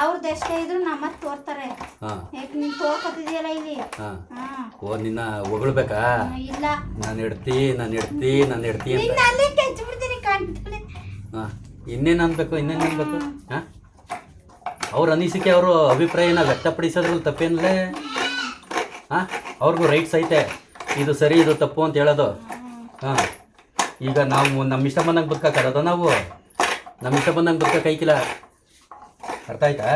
ಅವ್ರದ್ದು ಎಷ್ಟೇ ಇದ್ರು ನಮ್ಮತ್ ತೋರ್ತಾರೆ. ಹಾಂ ಯಾಕೆ ನೀನ್ ತೋರ್ಕೊತಿದ್ಯಲ್ಲ ಇಲ್ಲಿ. ಹಾಂ ಹಾ ಓ ನಿನ್ನ ಹೊಗಳ್ಬೇಕಾ? ಇಲ್ಲ ನಾನು ಇಡ್ತಿ ಅಂತ. ನಿನ್ನ ಅಲ್ಲಿ ಕೆಚ್ಚಿಬಿಡ್ತೀನಿ ಕಾಣ್ತಾನೆ. ಹಾಂ ಇನ್ನೇನು ಅನ್ಬೇಕು ಹಾಂ ಅವ್ರ ಅನಿಸಿಕೆ ಅವರು ಅಭಿಪ್ರಾಯನ ವ್ಯಕ್ತಪಡಿಸೋದ್ರಲ್ಲಿ ತಪ್ಪೇನಲ್ಲೇ. ಹಾಂ ಅವ್ರಿಗೂ ರೈಟ್ಸ್ ಐತೆ, ಇದು ಸರಿ ಇದು ತಪ್ಪು ಅಂತ ಹೇಳೋದು. ಹಾಂ ಈಗ ನಾವು ನಮ್ಮ ಇಷ್ಟ ಬಂದಂಗೆ ಬದುಕಕ್ಕಾಗದ? ನಾವು ನಮ್ಮ ಇಷ್ಟ ಬಂದಂಗೆ ಬದುಕೈಕಿಲ್ಲ, ಅರ್ಥ ಆಯ್ತಾ?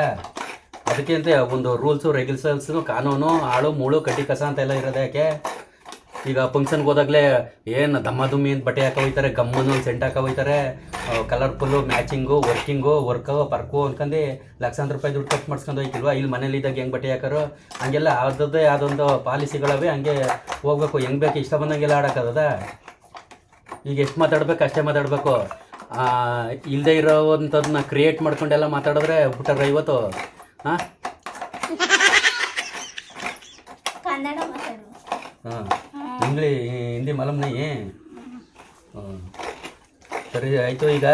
ಅದಕ್ಕೆ ಅಂತ ಒಂದು ರೂಲ್ಸು ರೆಗ್ಯುಲೇಷನ್ಸು ಕಾನೂನು ಆಳು ಮೂಳು ಕಡ್ಡಿ ಕಸ ಅಂತೆಲ್ಲ ಇರೋದು. ಯಾಕೆ ಈಗ ಫಂಕ್ಷನ್ಗೆ ಹೋದಾಗಲೇ ಏನು ದಮ್ಮ ದುಮ್ಮಿ ಅಂತ ಬಟ್ಟೆ ಹಾಕೋ ಹೋಯ್ತಾರೆ, ಗಮ್ಮನ್ನು ಒಂದು ಸೆಂಟ್ ಹಾಕೋ ಹೋಯ್ತಾರೆ, ಕಲರ್ಫುಲ್ಲು ಮ್ಯಾಚಿಂಗು ವರ್ಕು ಪರ್ಕು ಅನ್ಕೊಂಡು ಲಕ್ಷಾಂತರ ರೂಪಾಯಿ ದುಡ್ಡು ಖರ್ಚು ಮಾಡಿಸ್ಕೊಂಡು ಹೋಯ್ತಿಲ್ವಾ? ಇಲ್ಲಿ ಮನೇಲಿದ್ದಾಗ ಹೆಂಗೆ ಬಟ್ಟೆ ಹಾಕೋರು ಹಂಗೆಲ್ಲ ಅದರದ್ದೇ ಅದೊಂದು ಪಾಲಿಸಿಗಳವೆ, ಹಂಗೆ ಹೋಗ್ಬೇಕು, ಹೆಂಗೆ ಬೇಕು ಇಷ್ಟ ಬಂದಂಗೆಲ್ಲ ಆಡೋಕ್ಕದ. ಈಗ ಎಷ್ಟು ಮಾತಾಡ್ಬೇಕು ಅಷ್ಟೇ ಮಾತಾಡಬೇಕು. ಇಲ್ಲದೆ ಇರೋವಂಥದ್ದನ್ನ ಕ್ರಿಯೇಟ್ ಮಾಡ್ಕೊಂಡೆಲ್ಲ ಮಾತಾಡಿದ್ರೆ ಬಿಟ್ಟಾರ ಇವತ್ತು. ಹಾಂ ಕನ್ನಡ ಮಾತಾಡು. ಹಾಂ ಹಿಂದಿ ಮಲಮ್ನಿ. ಹಾಂ ಸರಿ ಆಯಿತು. ಈಗ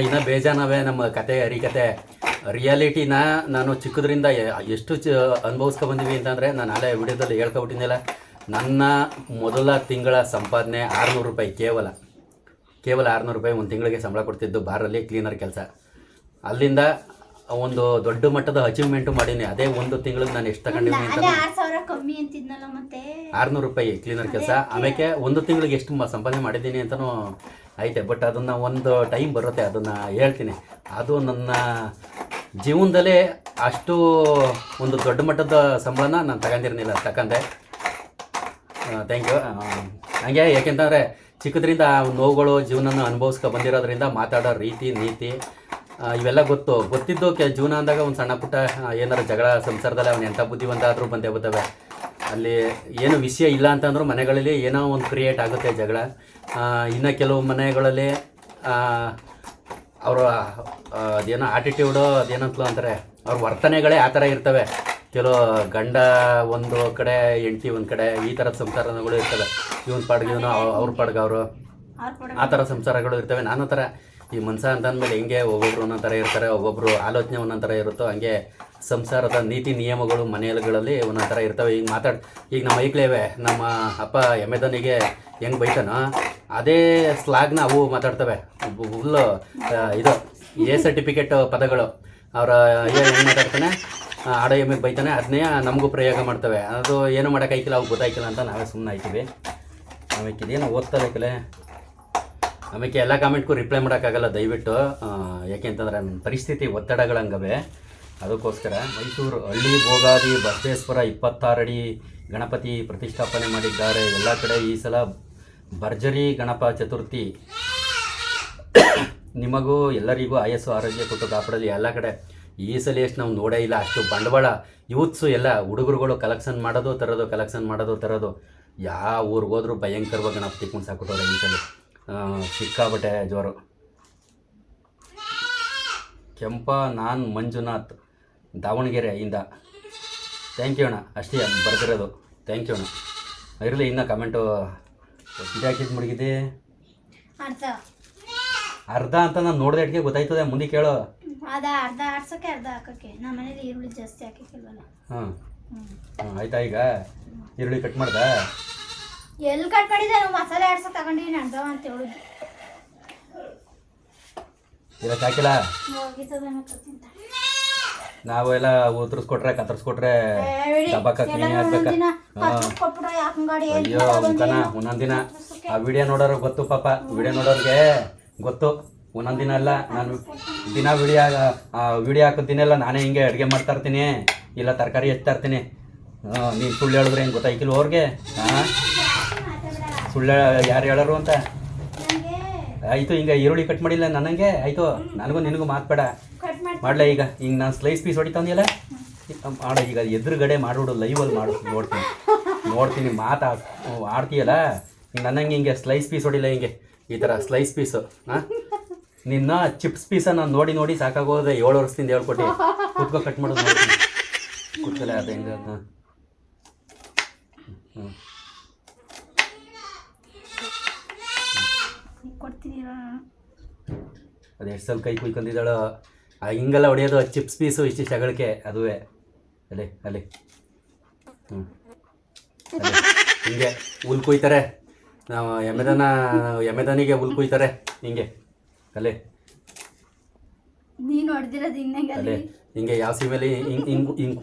ಇನ್ನೂ ಬೇಜಾನವೇ ನಮ್ಮ ಕತೆ ಹರಿಕತೆ. ರಿಯಾಲಿಟಿನ ನಾನು ಚಿಕ್ಕದ್ರಿಂದ ಎಷ್ಟು ಅನುಭವಿಸ್ಕೊಬಂದೀವಿ ಅಂತಂದರೆ, ನಾನು ಅಲ್ಲೇ ವಿಡಿಯೋದಲ್ಲಿ ಹೇಳ್ಕೊಬಿಟ್ಟಿದ್ನಲ್ಲ, ನನ್ನ ಮೊದಲ ತಿಂಗಳ ಸಂಪಾದನೆ 600 ರೂಪಾಯಿ, ಕೇವಲ 600 ರೂಪಾಯಿ ಒಂದು ತಿಂಗಳಿಗೆ ಸಂಬಳ ಕೊಡ್ತಿದ್ದು ಬಾರಲ್ಲಿ ಕ್ಲೀನರ್ ಕೆಲಸ. ಅಲ್ಲಿಂದ ಒಂದು ದೊಡ್ಡ ಮಟ್ಟದ ಅಚೀವ್ಮೆಂಟು ಮಾಡೀನಿ. ಅದೇ ಒಂದು ತಿಂಗಳಿಗೆ ನಾನು ಎಷ್ಟು ತಗೊಂಡಿದ್ದೀನಿ ಅಂತ, 6,000 ಕಮ್ಮಿ ಅಂತಿದ್ನಲ್ಲ ಮತ್ತೆ 600 ರೂಪಾಯಿ ಕ್ಲೀನರ್ ಕೆಲಸ. ಆಮೇಲೆ ಒಂದು ತಿಂಗಳಿಗೆ ಎಷ್ಟು ಸಂಪಾದನೆ ಮಾಡಿದ್ದೀನಿ ಅಂತಲೂ ಐತೆ. ಬಟ್ ಅದನ್ನು ಒಂದು ಟೈಮ್ ಬರುತ್ತೆ, ಅದನ್ನು ಹೇಳ್ತೀನಿ. ಅದು ನನ್ನ ಜೀವನದಲ್ಲೇ ಅಷ್ಟು ಒಂದು ದೊಡ್ಡ ಮಟ್ಟದ ಸಂಬಳನ ನಾನು ತಗೊಂಡಿರ್ಲಿಲ್ಲ, ತಗೊಂಡೆ. Thank you. ಹಂಗೆ ಯಾಕೆಂತಂದರೆ ಚಿಕ್ಕದ್ರಿಂದ ನೋವುಗಳು ಜೀವನನ ಅನುಭವಿಸ್ಕೊ ಬಂದಿರೋದ್ರಿಂದ ಮಾತಾಡೋ ರೀತಿ ನೀತಿ ಇವೆಲ್ಲ ಗೊತ್ತಿದ್ದು ಜೀವನ ಅಂದಾಗ ಒಂದು ಸಣ್ಣ ಪುಟ್ಟ ಏನಾರು ಜಗಳ ಸಂಸಾರದಲ್ಲಿ ಅವನು ಎಂಥ ಬುದ್ಧಿವಂತ ಆದರೂ ಬಂದೇ ಬರ್ತವೆ. ಅಲ್ಲಿ ಏನು ವಿಷಯ ಇಲ್ಲ ಅಂತಂದ್ರೂ ಮನೆಗಳಲ್ಲಿ ಏನೋ ಒಂದು ಕ್ರಿಯೇಟ್ ಆಗುತ್ತೆ ಜಗಳ. ಇನ್ನು ಕೆಲವು ಮನೆಗಳಲ್ಲಿ ಅವರ ಅದೇನೋ ಆಟಿಟ್ಯೂಡು ಅದೇನಂತಲೂ ಅಂತಾರೆ, ಅವ್ರ ವರ್ತನೆಗಳೇ ಆ ಥರ ಇರ್ತವೆ. ಕೆಲವು ಗಂಡ ಒಂದು ಕಡೆ ಹೆಂಡ್ತಿ ಒಂದು ಕಡೆ, ಈ ಥರದ ಸಂಸಾರಗಳು ಇರ್ತವೆ. ಇವನ ಪಾಡ್ಗೆ ಇವನು, ಅವ್ರ ಪಾಡ್ಗೆ ಅವರು, ಆ ಥರ ಸಂಸಾರಗಳು ಇರ್ತವೆ. ನಾನು ಥರ ಈ ಮನ್ಸ ಅಂತಂದಮೇಲೆ ಹಿಂಗೆ ಒಬ್ಬೊಬ್ರು ಒಂದೊಂದು ಥರ ಇರ್ತಾರೆ, ಒಬ್ಬೊಬ್ಬರು ಆಲೋಚನೆ ಒಂದೊಂದು ಥರ ಇರುತ್ತೋ, ಹಂಗೆ ಸಂಸಾರದ ನೀತಿ ನಿಯಮಗಳು ಮನೆಗಳಲ್ಲಿ ಒಂದೊಂದು ಥರ ಇರ್ತವೆ. ಈಗ ನಮ್ಮ ಐಕ್ಲೇವೆ ನಮ್ಮ ಅಪ್ಪ ಎಮ್ಮೆದನಿಗೆ ಹೆಂಗೆ ಬೈತಾನೋ ಅದೇ ಸ್ಲಾಗ್ನ ಅವು ಮಾತಾಡ್ತವೆ. ಫುಲ್ಲು ಇದು ಎ ಸರ್ಟಿಫಿಕೇಟ್ ಪದಗಳು. ಅವರ ಹೆಂಗೆ ಮಾತಾಡ್ತಾನೆ, ಆಡೋ ಎಮ್ಮೆಗೆ ಬೈತಾನೆ, ಅದನ್ನೇ ನಮಗೂ ಪ್ರಯೋಗ ಮಾಡ್ತವೆ. ಅದು ಏನು ಮಾಡೋಕ್ಕಾಯ್ಕಿಲ್ಲ, ಅವು ಗೊತ್ತಾಯ್ಕಿಲ್ಲ ಅಂತ ನಾವೇ ಸುಮ್ಮನೆ ಆಯ್ತೀವಿ. ಆಮೇಲೆ ಇದೇನು ಓದ್ತಬೇಕಲ್ಲ, ಆಮೇಲೆ ಎಲ್ಲ ಕಾಮೆಂಟ್ಗೂ ರಿಪ್ಲೈ ಮಾಡೋಕ್ಕಾಗಲ್ಲ ದಯವಿಟ್ಟು. ಯಾಕೆಂತಂದರೆ ನನ್ನ ಪರಿಸ್ಥಿತಿ ಒತ್ತಡಗಳಂಗವೆ. ಅದಕ್ಕೋಸ್ಕರ ಮೈಸೂರು ಹಳ್ಳಿ ಭೋಗಾದಿ ಬಸವೇಶ್ವರ 26 ಅಡಿ ಗಣಪತಿ ಪ್ರತಿಷ್ಠಾಪನೆ ಮಾಡಿದ್ದಾರೆ. ಎಲ್ಲ ಕಡೆ ಈ ಸಲ ಭರ್ಜರಿ ಗಣಪ ಚತುರ್ಥಿ. ನಿಮಗೂ ಎಲ್ಲರಿಗೂ ಆಯಸ್ಸು ಆರೋಗ್ಯ ಕೊಟ್ಟು ಕಾಪಾಡಲಿ. ಎಲ್ಲ ಕಡೆ ಈ ಸಲ ಎಷ್ಟು ನಾವು ನೋಡೇ ಇಲ್ಲ, ಅಷ್ಟು ಬಂಡವಾಳ ಯೂತ್ಸು ಎಲ್ಲ ಹುಡುಗರುಗಳು ಕಲೆಕ್ಷನ್ ಮಾಡೋದು ತರೋದು. ಯಾವ ಊರಿಗೆ ಹೋದ್ರೂ ಭಯಂಕರವಾಗಿ ಗಣಪತಿ ಕುಣ್ಸಾಕ್ಬಿಟ್ಟವ್ರೆ ಈ ಸಲ. ಸಿಕ್ಕಾಬಟ್ಟೆ ಜೋರು. ನಾನು ಮಂಜುನಾಥ್ ದಾವಣಗೆರೆಯಿಂದ. ಥ್ಯಾಂಕ್ ಯು ಅಣ್ಣ, ಅಷ್ಟೇ ಬರ್ದಿರೋದು. ಥ್ಯಾಂಕ್ ಯು ಅಣ್ಣ. ಇರಲಿ, ಇನ್ನೂ ಕಮೆಂಟು ಇದಾಕಿದ್ದು ಮುಡುಗಿದೆ ಅರ್ಧ ಅಂತ ನಾನು ನೋಡಿದೆಟ್ಗೆ ಗೊತ್ತಾಯ್ತದೆ. ಮುಂದೆ ಕೇಳೋ, ಅರ್ಧ ಆಡ್ಸೋಕೆ ಅರ್ಧ ಹಾಕೋಕ್ಕೆ. ನಮ್ಮ ಮನೇಲಿ ಈರುಳ್ಳಿ ಜಾಸ್ತಿ ಹಾಕಿಲ್ವಲ್ಲ. ಆಯ್ತಾ? ಈಗ ಈರುಳ್ಳಿ ಕಟ್ ಮಾಡ್ದ? ಎಲ್ಲಿ ಕಟ್ ಮಾಡಿದೆ? ನಾವು ಮಸಾಲೆ ಆಡ್ಸೋಕೆ ತಗೊಂಡಿದ್ದೀನಿ ಅರ್ಧ ಅಂತ ಹೇಳಿದ್ವಿ. ಇದಕ್ಕೆ ಹಾಕಿಲ್ಲ. ನಾವೆಲ್ಲ ಉತ್ತರಿಸ್ಕೊಟ್ರೆ ಕತ್ತರಿಸ್ಕೊಟ್ರೆ ದಬ್ಬಕ್ಕ ಕ್ಲೀನ್ ಆಗ್ಬೇಕ. ಅಯ್ಯೋ ಮುಖನ ಒಂದೊಂದಿನ ಆ ವಿಡಿಯೋ ನೋಡೋರು ಗೊತ್ತು ಪಾಪ. ವಿಡಿಯೋ ನೋಡೋರಿಗೆ ಗೊತ್ತು. ಒಂದೊಂದಿನ ಅಲ್ಲ, ನಾನು ದಿನ ವಿಡಿಯೋ ಹಾಕೋದಿನೆಲ್ಲ ನಾನೇ ಹಿಂಗೆ ಅಡುಗೆ ಮಾಡ್ತಾ ಇರ್ತೀನಿ, ಇಲ್ಲ ತರಕಾರಿ ಹೆಚ್ಚ್ತಾ ಇರ್ತೀನಿ. ನೀನು ಸುಳ್ಳು ಹೇಳಿದ್ರೆ ಹೆಂಗೆ ಗೊತ್ತಾಯ್ಕಿಲ್ಲ ಅವ್ರಿಗೆ? ಸುಳ್ಳು ಯಾರು ಹೇಳೋರು ಅಂತ. ಆಯಿತು, ಹಿಂಗೆ ಈರುಳ್ಳಿ ಕಟ್ ಮಾಡಿಲ್ಲ ನನಗೆ. ಆಯಿತು, ನನಗೂ ನಿನಗೂ ಮಾತ್ಬೇಡ ಮಾಡಲ. ಈಗ ನಾನು ಸ್ಲೈಸ್ ಪೀಸ್ ಹೊಡಿತಾವನಿಯಲ್ಲ ಮಾಡ. ಈಗ ಎದುರುಗಡೆ ಮಾಡಿಬಿಡು, ಲೈವಲ್ಲಿ ಮಾಡು, ನೋಡ್ತೀನಿ. ನೋಡ್ತೀನಿ ಆಡ್ತೀಯಲ್ಲ ನನ್ನಂಗೆ ಹಿಂಗೆ ಸ್ಲೈಸ್ ಪೀಸ್ ಹೊಡಿಲ್ಲ ಹಿಂಗೆ ಈ ಥರ ಸ್ಲೈಸ್ ಪೀಸು ಹಾಂ ನಿನ್ನ ಚಿಪ್ಸ್ ಪೀಸ ನಾನು ನೋಡಿ ನೋಡಿ ಸಾಕಾಗೋದೆ 7 ವರ್ಷದಿಂದ ಹೇಳ್ಕೊಟ್ಟೆ ಕೂತ್ಕೊ ಕಟ್ ಮಾಡೋದು ನೋಡ್ತೀನಿ ಕೂತ್ಕಲ್ಲ ಅದು ಹೆಂಗೆ ಹಾಂ ಹ್ಞೂ ಕೊಡ್ತೀನಿ ಅದು ಎಷ್ಟು ಸಲ ಕೈ ಕುಯ್ಕೊಂಡಿದ್ದಾಳೋ ಹಿಂಗೆಲ್ಲ ಹೊಡೆಯೋದು ಚಿಪ್ಸ್ ಪೀಸು ಇಷ್ಟಿಷ್ಟು ಅಗಳಕ್ಕೆ ಅದುವೇ ಅಲ್ಲೇ ಅಲ್ಲೇ ಹ್ಞೂ ಹಿಂಗೆ ಹುಲ್ ಕುಯ್ತಾರೆ ನಾವು ಎಮೆದನಿಗೆ ಹುಲ್ ಕುಯ್ತಾರೆ ಹಿಂಗೆ ಅಲ್ಲೇ ನೀನು ಹೊಡೆದಿರೋದು ಅಲ್ಲೇ ಹಿಂಗೆ ಯಾವ ಸೀಮೆಲಿ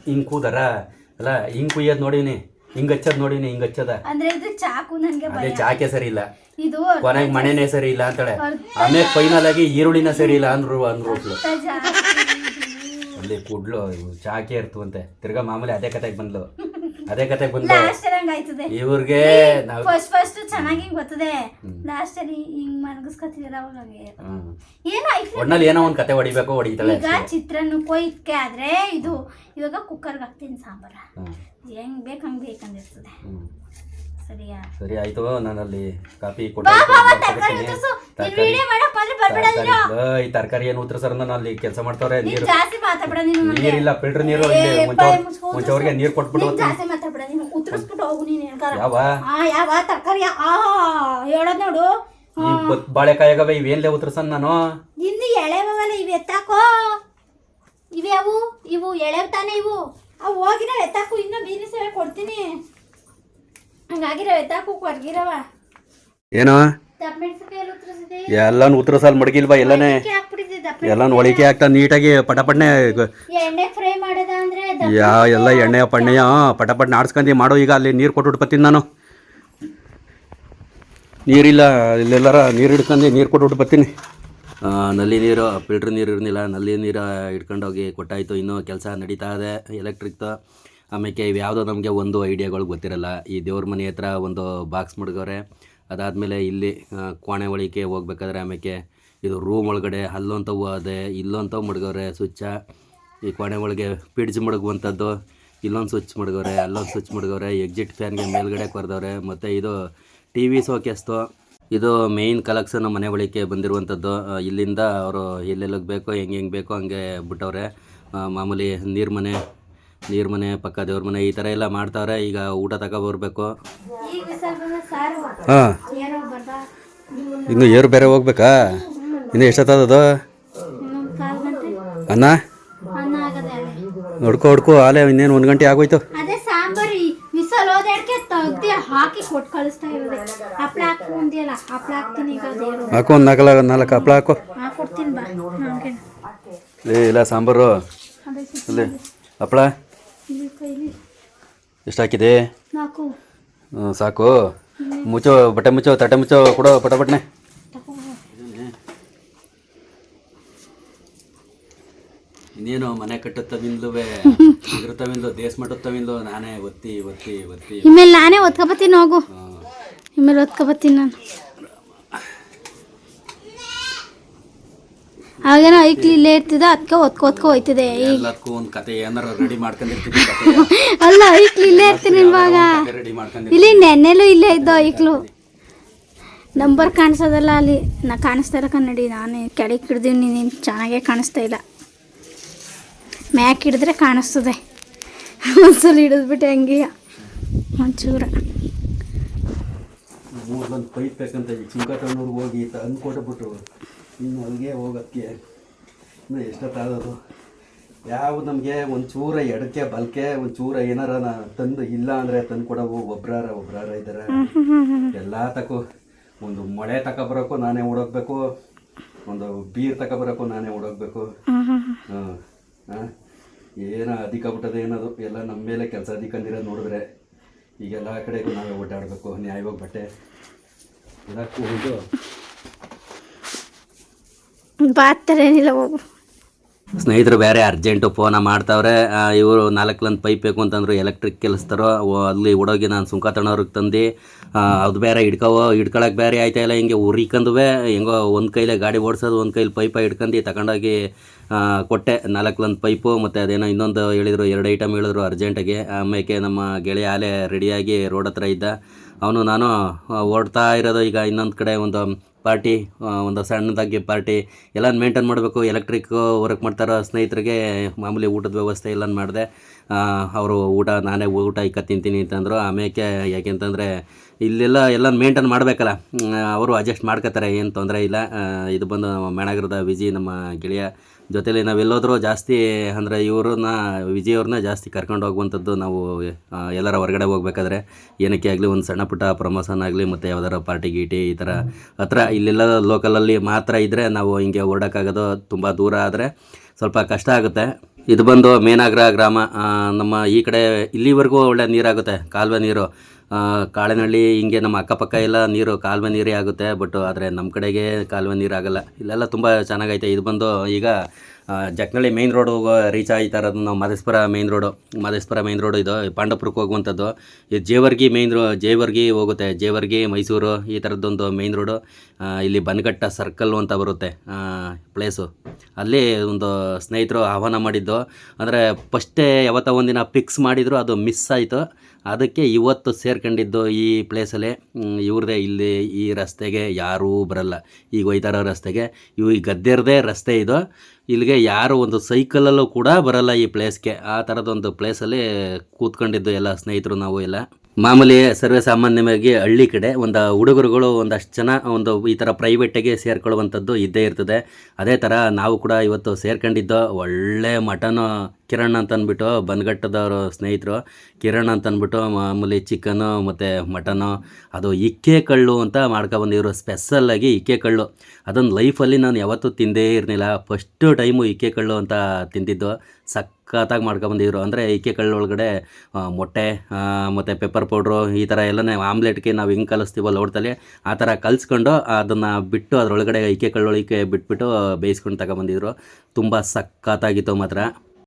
ಹಿಂಗೆ ಕೂದಾರ ಅಲ್ಲ ಹಿಂಗೆ ಕುಯ್ಯೋದು ನೋಡೀನಿ ಹಿಂಗೆ ಹಚ್ಚೋದು ನೋಡೀನಿ ಹಿಂಗೆ ಹಚ್ಚದ ಅಂದ್ರೆ ಇದು ಚಾಕು ನನಗೆ ಅದೇ ಚಾಕೆ ಸರಿ ಇಲ್ಲ ಇದು ಕೊನೆಗೆ ಮನೆನೇ ಸರಿ ಇಲ್ಲ ಅಂತಾಳೆ ಆಮೇಲೆ ಫೈನಲ್ ಆಗಿ ಈರುಳ್ಳಿನ ಸರಿ ಇಲ್ಲ ಅಂದ್ರು ಅಲ್ಲಿ ಕುಡ್ಲು ಚಾಕೆ ಇರ್ತವಂತೆ ತಿರ್ಗಾ ಮಾಮೂಲಿ ಅದೇ ಕತೆಗೆ ಬಂದ್ಲು ಲಾಸ್ಟ್ ಹಂಗಾಯ್ತದೆ ಇವ್ರಿಗೆ ನಾವು ಫಸ್ಟ್ ಚೆನ್ನಾಗಿ ಬರ್ತದೆ ಲಾಸ್ಟ್ ಅಲ್ಲಿ ಹಿಂಗ್ ಮನಗಿಸ್ಕೊತಿದ್ರ ಅವಾಗ ಏನೋ ಒಟ್ನಲ್ಲಿ ಏನೋ ಒಂದ್ ಕತೆ ಹೊಡಿಬೇಕು ಹೊಡಿತಾಳೆ ಈಗ ಚಿತ್ರಾನ್ನ ಕೊಯ್ಕೆ ಆದ್ರೆ ಇದು ಇವಾಗ ಕುಕ್ಕರ್ಗೆ ಹಾಕ್ತೀನಿ ಸಾಂಬಾರ ಹೆಂಗ್ ಬೇಕು ಹಂಗ್ ಬೇಕಂದಿರ್ತದೆ ಸರಿಯಾ ಸರಿ ಆಯ್ತು ನಾನಲ್ಲಿ ಕಾಫಿ ಈ ತರಕಾರಿ ಏನು ಉತ್ತರ ಸರ್ ನಾನು ಅಲ್ಲಿ ಕೆಲಸ ಮಾಡ್ತಾವ್ರೆ ನೀರಿಲ್ಲ ಫಿಲ್ಟರ್ ನೀರು ಮುಂಚೆವ್ರಿಗೆ ನೀರು ಕೊಟ್ಬಿಟ್ಟು ಯಾವ ತರಕಾರಿ ಹೇಳೋದ್ ನೋಡು ಬಾಳೆಕಾಯಾಗವೆ ಇವೇನ್ಲೇ ಉತ್ತರಸನ್ ನಾನು ಇನ್ನು ಎಳೆವಲ್ಲ ಇವು ಎತ್ತಾಕೋ ಇವ್ಯಾವು ಇವು ಎಳೆವ್ ತಾನೆ ಇವು ಅವು ಹೋಗಿರೋ ಎತ್ತಾಕು ಇನ್ನು ಬೀನಿ ಸೇವೆ ಕೊಡ್ತೀನಿ ಹಂಗಾಗಿರೋ ಎತ್ತಾಕು ಹೊರ್ಗಿರವ ಏನೋ ಎಲ್ಲಾನು ಉತ್ತರ ಸಾಲ ಮಡಗಿಲ್ವಾ ಎಲ್ಲಾನು ಒಳಿಕೆ ಆಗ್ತಾ ನೀಟಾಗಿ ಪಟಪಟ್ನೆ ಎಣ್ಣೆ ಫ್ರೈ ಮಾಡದ ಅಂದ್ರೆ ಎಲ್ಲ ಎಣ್ಣೆಯ ಪಣ್ಣೆಯ ಪಟಪಟ್ನೆ ಆಡ್ಸ್ಕೊಂಡಿ ಮಾಡೋ ಈಗ ಅಲ್ಲಿ ನೀರು ಕೊಟ್ಬಿಟ್ಟು ಬರ್ತೀನಿ ನಾನು ನೀರಿಲ್ಲ ಇಲ್ಲೆಲ್ಲರ ನೀರು ಹಿಡ್ಕೊಂಡು ನೀರು ಕೊಟ್ಬಿಟ್ಟು ಬರ್ತೀನಿ ನಲ್ಲಿ ನೀರು ಫಿಲ್ಟ್ರ್ ನೀರು ಇರಲಿಲ್ಲ ನಲ್ಲಿ ನೀರು ಹಿಡ್ಕೊಂಡೋಗಿ ಕೊಟ್ಟಾಯಿತು ಇನ್ನೂ ಕೆಲಸ ನಡೀತಾ ಇದೆ ಎಲೆಕ್ಟ್ರಿಕ್ದು ಆಮೇಲೆ ಇವ್ಯಾವುದೋ ನಮಗೆ ಒಂದು ಐಡಿಯಾಗಳು ಗೊತ್ತಿರಲ್ಲ ಈ ದೇವ್ರ ಮನೆ ಹತ್ರ ಒಂದು ಬಾಕ್ಸ್ ಮಡ್ಗವ್ರೆ ಅದಾದಮೇಲೆ ಇಲ್ಲಿ ಕೋಣೆ ಒಳಿಕೆ ಹೋಗ್ಬೇಕಾದ್ರೆ ಆಮೇಲೆ ಇದು ರೂಮ್ ಒಳಗಡೆ ಅಲ್ಲೊಂಥವು ಅದೇ ಇಲ್ಲೊಂಥವು ಮಡ್ಗವ್ರೆ ಸ್ವಿಚ್ಚ ಈ ಕೋಣೆ ಒಳಗೆ ಪಿಡ್ಜ್ ಮಡಗುವಂಥದ್ದು ಇಲ್ಲೊಂದು ಸ್ವಿಚ್ ಮಡ್ಗವ್ರೆ ಅಲ್ಲೊಂದು ಸ್ವಿಚ್ ಮಡ್ಗವ್ರೆ ಎಕ್ಸಿಟ್ ಫ್ಯಾನ್ಗೆ ಮೇಲ್ಗಡೆ ಕೊರ್ದವ್ರೆ ಮತ್ತು ಇದು ಟಿ ವಿ ಸೋಕೇಸ್ತು ಇದು ಮೇಯ್ನ್ ಕಲೆಕ್ಷನ್ ಮನೆ ಒಳಿಕೆ ಬಂದಿರುವಂಥದ್ದು ಇಲ್ಲಿಂದ ಅವರು ಎಲ್ಲೆಲ್ಲಿಗೆ ಬೇಕೋ ಹೆಂಗೆ ಬೇಕೋ ಹಂಗೆ ಬಿಟ್ಟವ್ರೆ ಮಾಮೂಲಿ ನೀರು ಮನೆ ಪಕ್ಕ ದೇವ್ರ ಮನೆ ಈ ಥರ ಎಲ್ಲ ಮಾಡ್ತಾವ್ರೆ ಈಗ ಊಟ ತಗೊಬರ್ಬೇಕು ಹಾಂ ಇನ್ನು ಏರು ಬೇರೆ ಹೋಗ್ಬೇಕಾ ಇನ್ನು ಎಷ್ಟೊತ್ತದು ಅನ್ನ ಹೊಡ್ಕೊ ಆಲೆ ಇನ್ನೇನು 1 ಗಂಟೆ ಆಗೋಯ್ತು ಹಾಕು ಒಂದು 4 ಹಪ್ಪಳ ಹಾಕು ಇಲ್ಲ ಸಾಂಬಾರು ಅಲ್ಲೇ ಹಪ್ಪಳ ಎಷ್ಟು ಹಾಕಿದೆ ಸಾಕು ಮುಚ್ಚೋ ಬಟ್ಟೆ ಮುಚ್ಚೋ ತಟ್ಟೆ ಮುಚ್ಚೋ ಕೊಡೋ ಪಟಪಟ್ನೆ ಇನ್ನೇನು ಮನೆ ಕಟ್ಟುತ್ತವಿಂದ್ಲುವೆ ಇರುತ್ತವಿಂದ್ಲು ದೇಶ ಮಟ್ಟುತ್ತವಿಂದ್ಲು ನಾನೇ ಒತ್ತಿ ಇಮೇಲೆ ನಾನೇ ಒತ್ಕೊಬತ್ತೀನಿ ಹೋಗು ಇಮೇಲೆ ಒತ್ಕೊಬತ್ತೀನಿ ನಾನು ಆವಾಗೇನೋ ಐಕ್ಲಿ ಇಲ್ಲೇ ಇರ್ತಿದ್ದ ಅದಕ್ಕೆ ಒತ್ಕೊ ಹೋಯ್ತಿದೆ ಎಲ್ಲದಕ್ಕೂ ಒಂದು ಕತೆ ಏನಾರ ರೆಡಿ ಮಾಡ್ಕೊಂಡಿರ್ತೀನಿ ಅಲ್ಲ ಐಕ್ಲಿ ಇಲ್ಲೇ ಇರ್ತೀನಿ ಇವಾಗ ಇಲ್ಲಿ ನೆನ್ನೆಲೂ ಇಲ್ಲೇ ಇದ್ದೋ ಐಕ್ಲು ನಂಬರ್ ಕಾಣಿಸೋದಲ್ಲ ಅಲ್ಲಿ ನಾ ಕಾಣಿಸ್ತಾ ಇಲ್ಲ ಕನ್ನಡಿ ನಾನು ಕೆಳಗೆ ಹಿಡ್ದೀನಿ ನೀನು ಚೆನ್ನಾಗೇ ಕಾಣಿಸ್ತಾ ಇಲ್ಲ ಮ್ಯಾಕ್ ಹಿಡಿದ್ರೆ ಕಾಣಿಸ್ತದೆ ಒಂದ್ಸಲ ಹಿಡಿದ್ಬಿಟ್ಟೆ ಹಂಗೆ ಒಂಚೂರ ಒಂದು ಪೈಪ್ ಬೇಕಂತ ಚಿಂಕಟನೂರ್ಗೆ ಹೋಗಿ ತಂದು ಕೊಟ್ಬಿಟ್ಟು ಇನ್ನು ಅಲ್ಲಿಗೆ ಹೋಗೋಕ್ಕೆ ಇನ್ನು ಎಷ್ಟೊತ್ತಾಗೋದು ಯಾವುದು ನಮಗೆ ಒಂಚೂರ ಎಡಕ್ಕೆ ಬಲ್ಕೆ ಒಂಚೂರ ಏನಾರ ತಂದು ಇಲ್ಲ ಅಂದರೆ ತಂದು ಕೊಡವು ಒಬ್ರಾರ ಇದ್ದಾರೆ ಎಲ್ಲ ತಕೋ ಒಂದು ಮೊಳೆ ತಗೊಬರೋಕ್ಕೂ ನಾನೇ ಓಡೋಗ್ಬೇಕು ಒಂದು ಬೀರ್ ತಗೊಬರೋಕ್ಕೂ ನಾನೇ ಓಡೋಗ್ಬೇಕು ಹಾಂ ಏನೋ ಅಧಿಕ ಬಿಟ್ಟದೆ ಏನದು ಎಲ್ಲ ನಮ್ಮ ಮೇಲೆ ಕೆಲಸ ಅಧಿಕಂದಿರೋದು ನೋಡಿದ್ರೆ ಈಗೆಲ್ಲ ಕಡೆಗೂ ನಾವೇ ಓಡಾಡಬೇಕು ನ್ಯಾಯವಾಗಿ ಬಟ್ಟೆ ಇದಕ್ಕೂ ಇದು ಬಾತ್ತರೇನಿಲ್ಲ ಹೋಗು ಸ್ನೇಹಿತರು ಬೇರೆ ಅರ್ಜೆಂಟು ಫೋನ ಮಾಡ್ತಾವ್ರೆ. ಇವರು 4 ಲೈನ್ ಪೈಪ್ ಬೇಕು ಅಂತಂದ್ರು, ಎಲೆಕ್ಟ್ರಿಕ್ ಕೆಲಸದವರು. ಅಲ್ಲಿ ಓಡೋಗಿ ನಾನು ಸುಂಕ ತಣ್ಣವ್ರಿಗೆ ತಂದು ಅದು ಬೇರೆ ಹಿಡ್ಕೊಳಕ್ಕೆ ಬೇರೆ ಆಯ್ತಾ ಇಲ್ಲ, ಹಿಂಗೆ ಉರಿಕಂದುವೆ ಹೆಂಗೋ ಒಂದು ಕೈಲೇ ಗಾಡಿ ಓಡಿಸೋದು, ಒಂದು ಕೈಲಿ ಪೈಪ ಹಿಡ್ಕೊಂಡು ತಗೊಂಡೋಗಿ ಕೊಟ್ಟೆ 4 ಲೈನ್ ಪೈಪು. ಮತ್ತು ಅದೇನೋ ಇನ್ನೊಂದು ಹೇಳಿದರು, 2 ಐಟಮ್ ಹೇಳಿದ್ರು ಅರ್ಜೆಂಟಾಗಿ. ಆಮೇಲೆ ನಮ್ಮ ಗೆಳೆಯ ಆಲೆ ರೆಡಿಯಾಗಿ ರೋಡ್ ಹತ್ರ ಇದ್ದ. ಅವನು ನಾನು ಓಡ್ತಾ ಇರೋದು. ಈಗ ಇನ್ನೊಂದು ಕಡೆ ಒಂದು ಪಾರ್ಟಿ, ಒಂದು ಸಣ್ಣದಾಗಿ ಪಾರ್ಟಿ ಎಲ್ಲ ಮೇಂಟೈನ್ ಮಾಡಬೇಕು. ಎಲೆಕ್ಟ್ರಿಕ್ ವರ್ಕ್ ಮಾಡ್ತಾರೋ ಸ್ನೇಹಿತರಿಗೆ ಮಾಮೂಲಿ ಊಟದ ವ್ಯವಸ್ಥೆ ಎಲ್ಲ ಮಾಡಿದೆ. ಅವರು ನಾನೇ ಊಟ ಇಕ್ಕ ತಿಂತೀನಿ ಅಂತಂದರು. ಆಮೇಲೆ ಯಾಕೆಂತಂದರೆ ಎಲ್ಲ ಮೇಂಟೈನ್ ಮಾಡಬೇಕಲ್ಲ, ಅವರು ಅಡ್ಜಸ್ಟ್ ಮಾಡ್ಕೋತಾರೆ, ಏನು ತೊಂದರೆ ಇಲ್ಲ. ಇದು ಬಂದು ಮೇಣಗರದ ವಿಜಿ ನಮ್ಮ ಗೆಳೆಯ ಜೊತೇಲಿ ನಾವೆಲ್ಲೋದ್ರೂ ಜಾಸ್ತಿ ಅಂದರೆ ವಿಜಯ್ ಅವ್ರನ್ನ ಜಾಸ್ತಿ ಕರ್ಕೊಂಡು ಹೋಗುವಂಥದ್ದು. ನಾವು ಎಲ್ಲರ ಹೊರಗಡೆ ಹೋಗ್ಬೇಕಾದ್ರೆ ಏನಕ್ಕೆ ಆಗಲಿ, ಒಂದು ಸಣ್ಣ ಪುಟ್ಟ ಪ್ರಮೋಷನ್ ಆಗಲಿ, ಮತ್ತು ಯಾವ್ದಾರ ಪಾರ್ಟಿ ಗೀಟಿ ಈ ಥರ ಹತ್ರ ಇಲ್ಲೆಲ್ಲ ಲೋಕಲಲ್ಲಿ ಮಾತ್ರ ಇದ್ದರೆ ನಾವು ಹಿಂಗೆ ಹೊರಡೋಕ್ಕಾಗೋದು. ತುಂಬ ದೂರ ಆದರೆ ಸ್ವಲ್ಪ ಕಷ್ಟ ಆಗುತ್ತೆ. ಇದು ಬಂದು ಮೇನಾಗ್ರ ಗ್ರಾಮ. ನಮ್ಮ ಈ ಕಡೆ ಇಲ್ಲಿವರೆಗೂ ಒಳ್ಳೆ ನೀರಾಗುತ್ತೆ, ಕಾಲುವೆ ನೀರು. ಕಾಳೆನಹಳ್ಳಿ ಹಿಂಗೆ ನಮ್ಮ ಅಕ್ಕಪಕ್ಕ ಎಲ್ಲ ನೀರು ಕಾಲುವೆ ನೀರೇ ಆಗುತ್ತೆ. ಬಟ್ ಆದರೆ ನಮ್ಮ ಕಡೆಗೆ ಕಾಲುವೆ ನೀರು ಆಗಲ್ಲ. ಇಲ್ಲೆಲ್ಲ ತುಂಬ ಚೆನ್ನಾಗೈತೆ. ಇದು ಬಂದು ಈಗ ಜಕ್ನಳ್ಳಿ ಮೇಯ್ನ್ ರೋಡು ರೀಚ್ ಆಯ್ತಾ ಇರೋದು ನಾವು. ಮಾದೇಶ್ವರ ಮೇಯ್ನ್ ರೋಡು ಇದು ಪಾಂಡವಪುರಕ್ಕೆ ಹೋಗುವಂಥದ್ದು. ಇದು ಜೇವರ್ಗಿ ಹೋಗುತ್ತೆ, ಜೇವರ್ಗಿ ಮೈಸೂರು ಈ ಥರದ್ದೊಂದು ಮೇಯ್ನ್ ರೋಡು. ಇಲ್ಲಿ ಬನಘಟ್ಟ ಸರ್ಕಲ್ಲು ಅಂತ ಬರುತ್ತೆ ಪ್ಲೇಸು. ಅಲ್ಲಿ ಒಂದು ಸ್ನೇಹಿತರು ಆಹ್ವಾನ ಮಾಡಿದ್ದು, ಅಂದರೆ ಫಸ್ಟೇ ಯಾವತ್ತೋ ಒಂದಿನ ಫಿಕ್ಸ್ ಮಾಡಿದ್ರು, ಅದು ಮಿಸ್ ಆಯಿತು. ಅದಕ್ಕೆ ಇವತ್ತು ಸೇರ್ಕೊಂಡಿದ್ದು ಈ ಪ್ಲೇಸಲ್ಲಿ. ಇವ್ರದ್ದೇ ಇಲ್ಲಿ ಈ ರಸ್ತೆಗೆ ಯಾರೂ ಬರಲ್ಲ, ಈಗ ಹೋಯ್ತಾರೋ ರಸ್ತೆಗೆ. ಈ ಗದ್ದೆರದೇ ರಸ್ತೆ ಇದು. ಇಲ್ಲಿಗೆ ಯಾರು ಒಂದು ಸೈಕಲಲ್ಲೂ ಕೂಡ ಬರಲ್ಲ ಈ ಪ್ಲೇಸ್ಗೆ. ಆ ಥರದೊಂದು ಪ್ಲೇಸಲ್ಲಿ ಕೂತ್ಕೊಂಡಿದ್ದು ಎಲ್ಲ ಸ್ನೇಹಿತರು ನಾವು ಎಲ್ಲ. ಮಾಮೂಲಿ ಸರ್ವೇ ಸಾಮಾನ್ಯವಾಗಿ ಹಳ್ಳಿ ಕಡೆ ಒಂದು ಹುಡುಗರುಗಳು ಒಂದಷ್ಟು ಜನ ಒಂದು ಈ ಥರ ಪ್ರೈವೇಟಾಗಿ ಸೇರ್ಕೊಳ್ಳುವಂಥದ್ದು ಇದ್ದೇ ಇರ್ತದೆ. ಅದೇ ಥರ ನಾವು ಕೂಡ ಇವತ್ತು ಸೇರ್ಕೊಂಡಿದ್ದು. ಒಳ್ಳೆ ಮಟನು ಕಿರಣ್ ಅಂತಂದ್ಬಿಟ್ಟು, ಬನಘಟ್ಟದವರು ಸ್ನೇಹಿತರು ಕಿರಣ್ ಅಂತಂದ್ಬಿಟ್ಟು ಮಾಮೂಲಿ ಚಿಕನ್ನು ಮತ್ತು ಮಟನು, ಅದು ಇಕ್ಕೆ ಕಳ್ಳು ಅಂತ ಮಾಡ್ಕೊಬಂದಿದ್ರು. ಸ್ಪೆಷಲ್ಲಾಗಿ ಇಕ್ಕೆ ಕಳ್ಳು. ಅದೊಂದು ಲೈಫಲ್ಲಿ ನಾನು ಯಾವತ್ತೂ ತಿಂದೇ ಇರಲಿಲ್ಲ. ಫಸ್ಟು ಟೈಮು ಇಕ್ಕೆ ಕಳ್ಳು ಅಂತ ತಿಂದಿದ್ದು. ಸಖತ್ತಾಗಿ ಮಾಡ್ಕೊಬಂದಿದ್ರು. ಅಂದರೆ ಇಕ್ಕೆ ಕಳ್ಳು ಒಳಗಡೆ ಮೊಟ್ಟೆ ಮತ್ತು ಪೆಪ್ಪರ್ ಪೌಡ್ರು ಈ ಥರ ಎಲ್ಲನೇ ಆಮ್ಲೆಟ್ಗೆ ನಾವು ಹಿಂಗೆ ಕಲಿಸ್ತೀವಲ್ಲ ಹೊಡ್ತಲ್ಲಿ, ಆ ಥರ ಕಲಿಸ್ಕೊಂಡು ಅದನ್ನು ಬಿಟ್ಟು ಅದರೊಳಗಡೆ ಇಕ್ಕೆ ಕಳ್ಳೊಳಗೆ ಬಿಟ್ಬಿಟ್ಟು ಬೇಯಿಸ್ಕೊಂಡು ತಗೊಬಂದಿದ್ರು. ತುಂಬ ಸಖತ್ತಾಗಿತ್ತು ಮಾತ್ರ.